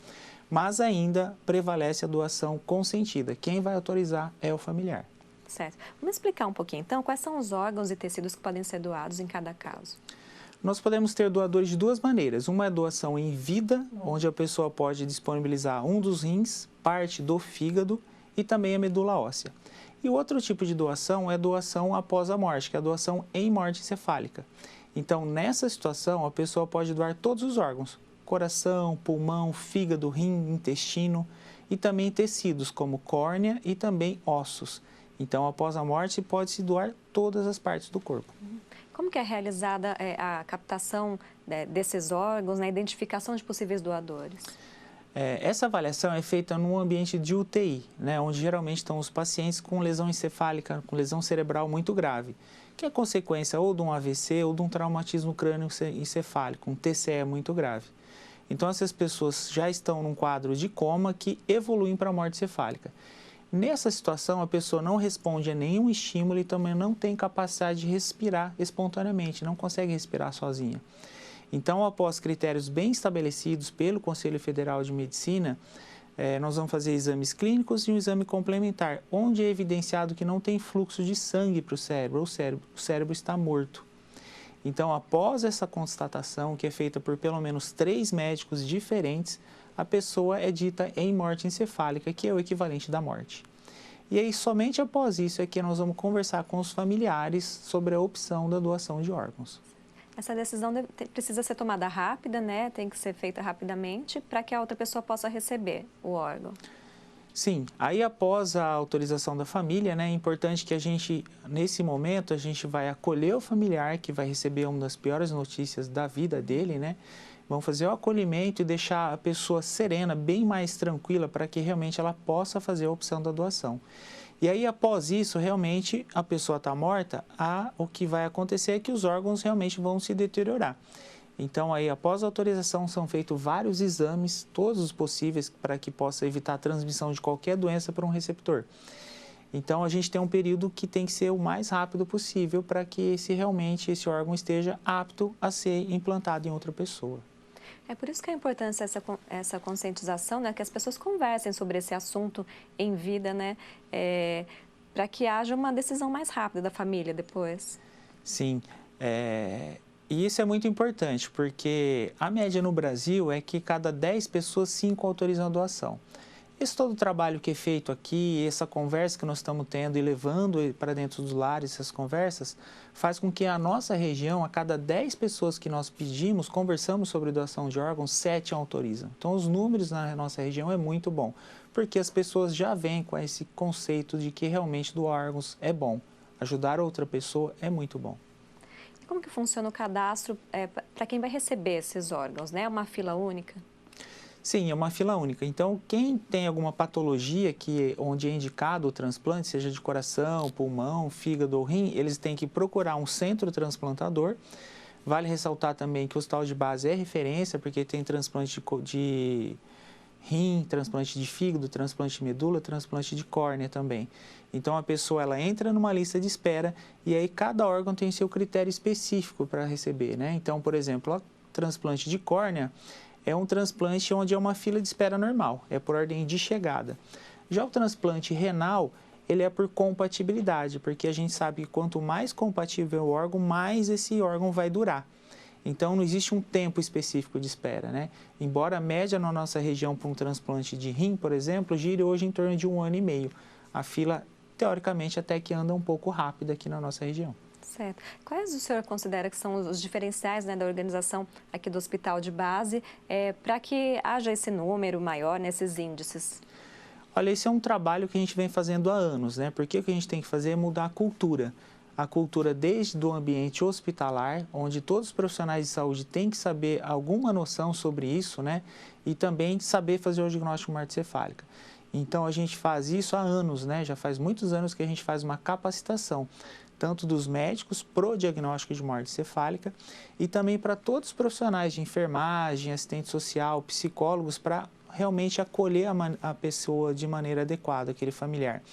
Mas ainda prevalece a doação consentida. Quem vai autorizar é o familiar. Certo. Vamos explicar um pouquinho, então, quais são os órgãos e tecidos que podem ser doados em cada caso? Nós podemos ter doadores de duas maneiras. Uma é a doação em vida, onde a pessoa pode disponibilizar um dos rins, parte do fígado e também a medula óssea. E o outro tipo de doação é doação após a morte, que é a doação em morte encefálica. Então, nessa situação, a pessoa pode doar todos os órgãos, coração, pulmão, fígado, rim, intestino e também tecidos como córnea e também ossos. Então, após a morte, pode-se doar todas as partes do corpo. Como que é realizada a captação desses órgãos, na identificação de possíveis doadores? Essa avaliação é feita num ambiente de UTI, né, onde geralmente estão os pacientes com lesão encefálica, com lesão cerebral muito grave, que é consequência ou de um AVC ou de um traumatismo crânioencefálico, um TCE muito grave. Então, essas pessoas já estão num quadro de coma que evoluem para a morte cefálica. Nessa situação, a pessoa não responde a nenhum estímulo e também não tem capacidade de respirar espontaneamente, não consegue respirar sozinha. Então, após critérios bem estabelecidos pelo Conselho Federal de Medicina, nós vamos fazer exames clínicos e um exame complementar, onde é evidenciado que não tem fluxo de sangue para o cérebro, o cérebro está morto. Então, após essa constatação, que é feita por pelo menos 3 médicos diferentes, a pessoa é dita em morte encefálica, que é o equivalente da morte. E aí, somente após isso é que nós vamos conversar com os familiares sobre a opção da doação de órgãos. Essa decisão precisa ser tomada rápida, né? Tem que ser feita rapidamente para que a outra pessoa possa receber o órgão. Sim, aí após a autorização da família, né, é importante que a gente, nesse momento, a gente vai acolher o familiar que vai receber uma das piores notícias da vida dele, né? Vamos fazer o acolhimento e deixar a pessoa serena, bem mais tranquila, para que realmente ela possa fazer a opção da doação. E aí, após isso, realmente, a pessoa está morta, o que vai acontecer é que os órgãos realmente vão se deteriorar. Então, aí, após a autorização, são feitos vários exames, todos os possíveis, para que possa evitar a transmissão de qualquer doença para um receptor. Então, a gente tem um período que tem que ser o mais rápido possível para que realmente esse órgão esteja apto a ser implantado em outra pessoa. É por isso que é importante essa conscientização, né? Que as pessoas conversem sobre esse assunto em vida, né? Para que haja uma decisão mais rápida da família depois. Sim, e isso é muito importante, porque a média no Brasil é que cada 10 pessoas, 5 autorizam a doação. Esse todo o trabalho que é feito aqui, essa conversa que nós estamos tendo e levando para dentro dos lares essas conversas, faz com que a nossa região, a cada 10 pessoas que nós pedimos, conversamos sobre doação de órgãos, 7 autorizam. Então, os números na nossa região é muito bom, porque as pessoas já vêm com esse conceito de que realmente doar órgãos é bom. Ajudar outra pessoa é muito bom. E como que funciona o cadastro para quem vai receber esses órgãos, né? É uma fila única? Sim, é uma fila única. Então, quem tem alguma patologia onde é indicado o transplante, seja de coração, pulmão, fígado ou rim, eles têm que procurar um centro transplantador. Vale ressaltar também que o hospital de base é referência, porque tem transplante de rim, transplante de fígado, transplante de medula, transplante de córnea também. Então, a pessoa ela entra numa lista de espera e aí cada órgão tem seu critério específico para receber, né? Então, por exemplo, o transplante de córnea é um transplante onde é uma fila de espera normal, é por ordem de chegada. Já o transplante renal, ele é por compatibilidade, porque a gente sabe que quanto mais compatível o órgão, mais esse órgão vai durar. Então, não existe um tempo específico de espera, né? Embora a média na nossa região para um transplante de rim, por exemplo, gire hoje em torno de 1 ano e meio. A fila, teoricamente, até que anda um pouco rápida aqui na nossa região. Certo. Quais o senhor considera que são os diferenciais, né, da organização aqui do hospital de base para que haja esse número maior nesses índices? Olha, esse é um trabalho que a gente vem fazendo há anos, né? Porque o que a gente tem que fazer é mudar a cultura. A cultura desde o ambiente hospitalar, onde todos os profissionais de saúde têm que saber alguma noção sobre isso, né? E também saber fazer o diagnóstico morte-cefálica. Então, a gente faz isso há anos, né? Já faz muitos anos que a gente faz uma capacitação, tanto dos médicos pro diagnóstico de morte cefálica e também para todos os profissionais de enfermagem, assistente social, psicólogos, para realmente acolher a pessoa de maneira adequada, aquele familiar.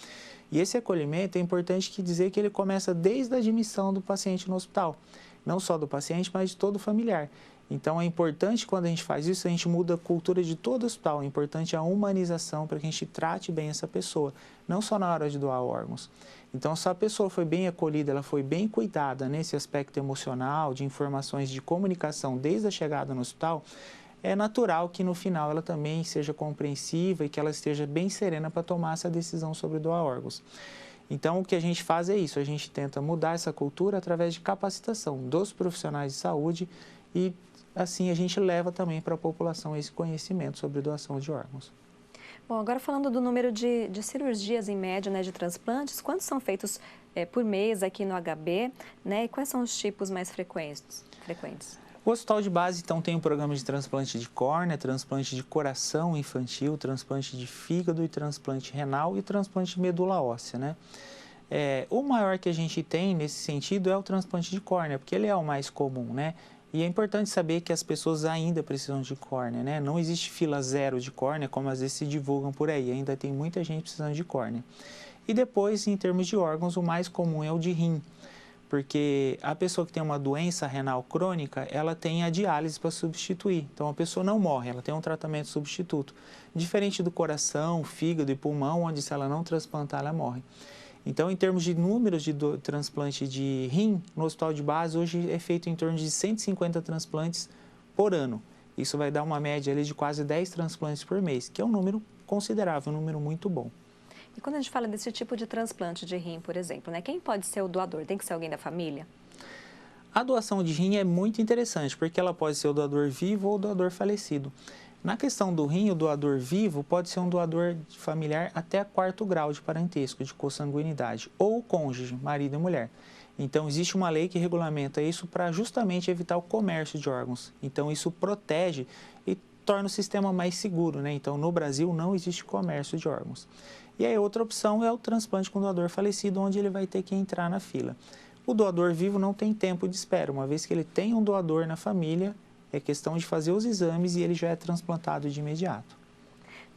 E esse acolhimento é importante dizer que ele começa desde a admissão do paciente no hospital, não só do paciente, mas de todo o familiar. Então, é importante, quando a gente faz isso, a gente muda a cultura de todo o hospital. É importante a humanização para que a gente trate bem essa pessoa, não só na hora de doar órgãos. Então, se a pessoa foi bem acolhida, ela foi bem cuidada nesse aspecto emocional, de informações de comunicação desde a chegada no hospital, é natural que no final ela também seja compreensiva e que ela esteja bem serena para tomar essa decisão sobre doar órgãos. Então, o que a gente faz é isso, a gente tenta mudar essa cultura através de capacitação dos profissionais de saúde e assim a gente leva também para a população esse conhecimento sobre doação de órgãos. Bom, agora falando do número de cirurgias em média, né, de transplantes, quantos são feitos por mês aqui no HB, né, e quais são os tipos mais frequentes? O hospital de base, então, tem um programa de transplante de córnea, transplante de coração infantil, transplante de fígado e transplante renal e transplante de medula óssea, né? O maior que a gente tem nesse sentido é o transplante de córnea, porque ele é o mais comum, né? E é importante saber que as pessoas ainda precisam de córnea, né? Não existe fila zero de córnea, como às vezes se divulgam por aí. Ainda tem muita gente precisando de córnea. E depois, em termos de órgãos, o mais comum é o de rim. Porque a pessoa que tem uma doença renal crônica, ela tem a diálise para substituir. Então, a pessoa não morre, ela tem um tratamento substituto. Diferente do coração, fígado e pulmão, onde se ela não transplantar, ela morre. Então, em termos de números de transplante de rim, no hospital de base, hoje é feito em torno de 150 transplantes por ano. Isso vai dar uma média ali de quase 10 transplantes por mês, que é um número considerável, um número muito bom. E quando a gente fala desse tipo de transplante de rim, por exemplo, né, quem pode ser o doador? Tem que ser alguém da família? A doação de rim é muito interessante, porque ela pode ser o doador vivo ou o doador falecido. Na questão do rim, o doador vivo pode ser um doador familiar até 4º grau de parentesco, de consanguinidade, ou cônjuge, marido e mulher. Então, existe uma lei que regulamenta isso para justamente evitar o comércio de órgãos. Então, isso protege e torna o sistema mais seguro, né? Então, no Brasil, não existe comércio de órgãos. E aí, outra opção é o transplante com doador falecido, onde ele vai ter que entrar na fila. O doador vivo não tem tempo de espera, uma vez que ele tem um doador na família, é questão de fazer os exames e ele já é transplantado de imediato.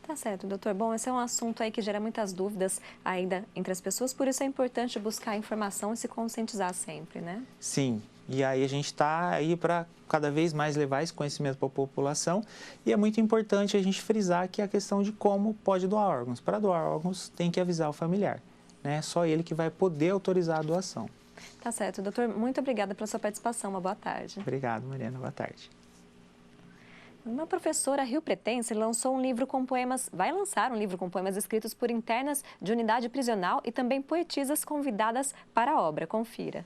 Tá certo, doutor. Bom, esse é um assunto aí que gera muitas dúvidas ainda entre as pessoas, por isso é importante buscar informação e se conscientizar sempre, né? Sim, e aí a gente está aí para cada vez mais levar esse conhecimento para a população e é muito importante a gente frisar que a questão de como pode doar órgãos. Para doar órgãos tem que avisar o familiar, né? Só ele que vai poder autorizar a doação. Tá certo, doutor. Muito obrigada pela sua participação. Uma boa tarde. Obrigado, Mariana. Boa tarde. Uma professora riopretense lançou um livro com poemas, vai lançar um livro com poemas escritos por internas de unidade prisional e também poetisas convidadas para a obra. Confira.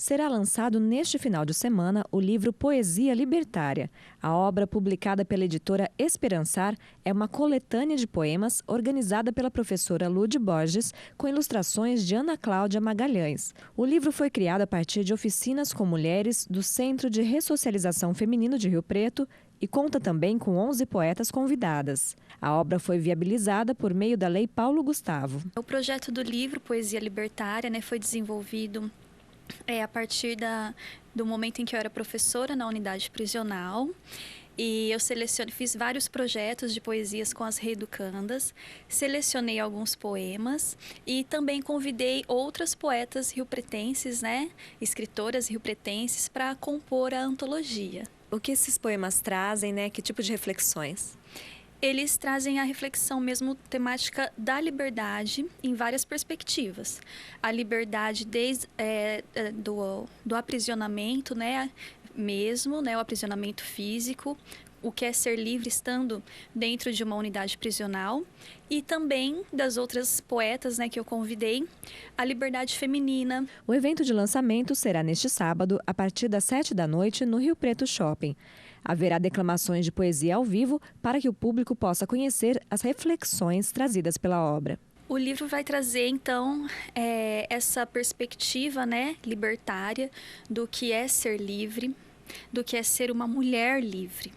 Será lançado neste final de semana o livro Poesia Libertária. A obra, publicada pela editora Esperançar, é uma coletânea de poemas organizada pela professora Lude Borges, com ilustrações de Ana Cláudia Magalhães. O livro foi criado a partir de oficinas com mulheres do Centro de Ressocialização Feminino de Rio Preto e conta também com 11 poetas convidadas. A obra foi viabilizada por meio da Lei Paulo Gustavo. O projeto do livro Poesia Libertária, foi desenvolvido a partir do momento em que eu era professora na unidade prisional. E eu fiz vários projetos de poesias com as reeducandas, selecionei alguns poemas e também convidei outras poetas riopretenses, escritoras riopretenses, para compor a antologia. O que esses poemas trazem, Que tipo de reflexões? Eles trazem a reflexão mesmo temática da liberdade em várias perspectivas. A liberdade desde do aprisionamento, o aprisionamento físico, o que é ser livre estando dentro de uma unidade prisional, e também das outras poetas que eu convidei, a liberdade feminina. O evento de lançamento será neste sábado, a partir das 7h, no Rio Preto Shopping. Haverá declamações de poesia ao vivo para que o público possa conhecer as reflexões trazidas pela obra. O livro vai trazer, então, essa perspectiva libertária do que é ser livre, do que é ser uma mulher livre,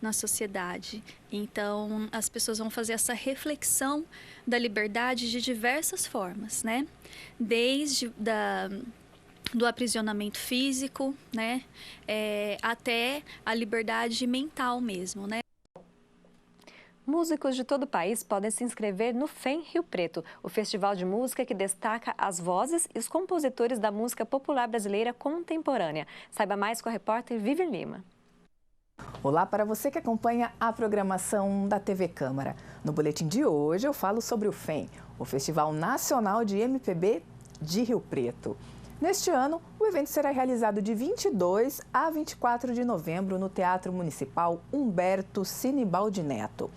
na sociedade. Então, as pessoas vão fazer essa reflexão da liberdade de diversas formas, desde do aprisionamento físico, até a liberdade mental mesmo, Músicos de todo o país podem se inscrever no FEM Rio Preto, o festival de música que destaca as vozes e os compositores da música popular brasileira contemporânea. Saiba mais com a repórter Vivian Lima. Olá para você que acompanha a programação da TV Câmara. No boletim de hoje eu falo sobre o FEM, o Festival Nacional de MPB de Rio Preto. Neste ano, o evento será realizado de 22 a 24 de novembro no Teatro Municipal Humberto Sinibaldi Neto.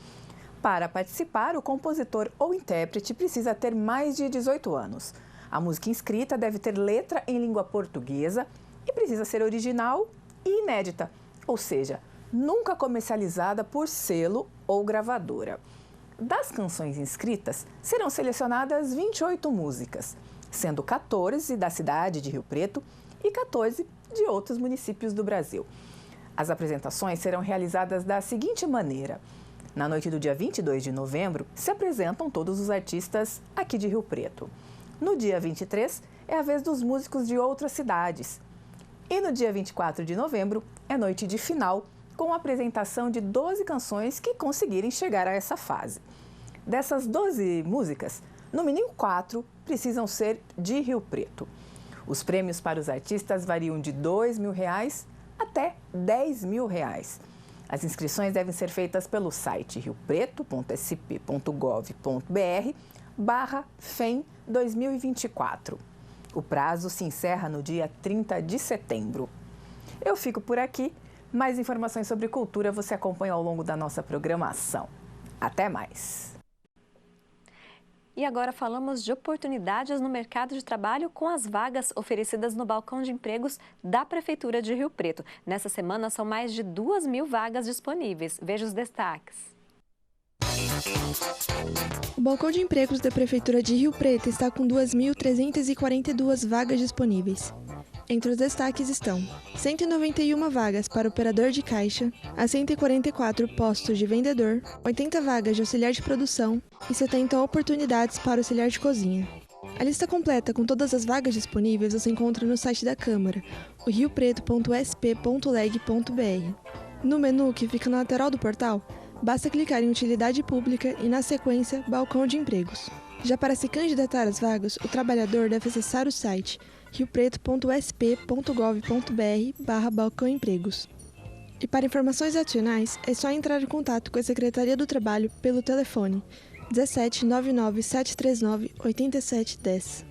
Para participar, o compositor ou intérprete precisa ter mais de 18 anos. A música inscrita deve ter letra em língua portuguesa e precisa ser original e inédita, ou seja, nunca comercializada por selo ou gravadora. Das canções inscritas, serão selecionadas 28 músicas, sendo 14 da cidade de Rio Preto e 14 de outros municípios do Brasil. As apresentações serão realizadas da seguinte maneira. Na noite do dia 22 de novembro, se apresentam todos os artistas aqui de Rio Preto. No dia 23, é a vez dos músicos de outras cidades. E no dia 24 de novembro, é noite de final, com a apresentação de 12 canções que conseguirem chegar a essa fase. Dessas 12 músicas, no mínimo 4 precisam ser de Rio Preto. Os prêmios para os artistas variam de R$ 2.000 até R$ 10.000. As inscrições devem ser feitas pelo site riopreto.sp.gov.br/FEM 2024. O prazo se encerra no dia 30 de setembro. Eu fico por aqui. Mais informações sobre cultura você acompanha ao longo da nossa programação. Até mais! E agora falamos de oportunidades no mercado de trabalho com as vagas oferecidas no balcão de empregos da Prefeitura de Rio Preto. Nessa semana são mais de 2.000 vagas disponíveis. Veja os destaques. O balcão de empregos da Prefeitura de Rio Preto está com 2.342 vagas disponíveis. Entre os destaques estão 191 vagas para operador de caixa, a 144 postos de vendedor, 80 vagas de auxiliar de produção e 70 oportunidades para auxiliar de cozinha. A lista completa com todas as vagas disponíveis você encontra no site da Câmara, o riopreto.sp.leg.br. No menu que fica na lateral do portal, basta clicar em Utilidade Pública e, na sequência, Balcão de Empregos. Já para se candidatar às vagas, o trabalhador deve acessar o site riopreto.sp.gov.br/balcãoempregos. E para informações adicionais, é só entrar em contato com a Secretaria do Trabalho pelo telefone 17 99 739 8710.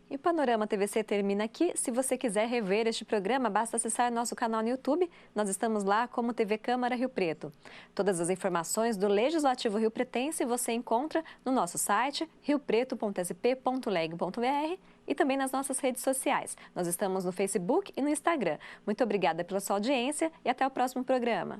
E o Panorama TVC termina aqui. Se você quiser rever este programa, basta acessar nosso canal no YouTube. Nós estamos lá como TV Câmara Rio Preto. Todas as informações do Legislativo Riopretense você encontra no nosso site riopreto.sp.leg.br e também nas nossas redes sociais. Nós estamos no Facebook e no Instagram. Muito obrigada pela sua audiência e até o próximo programa.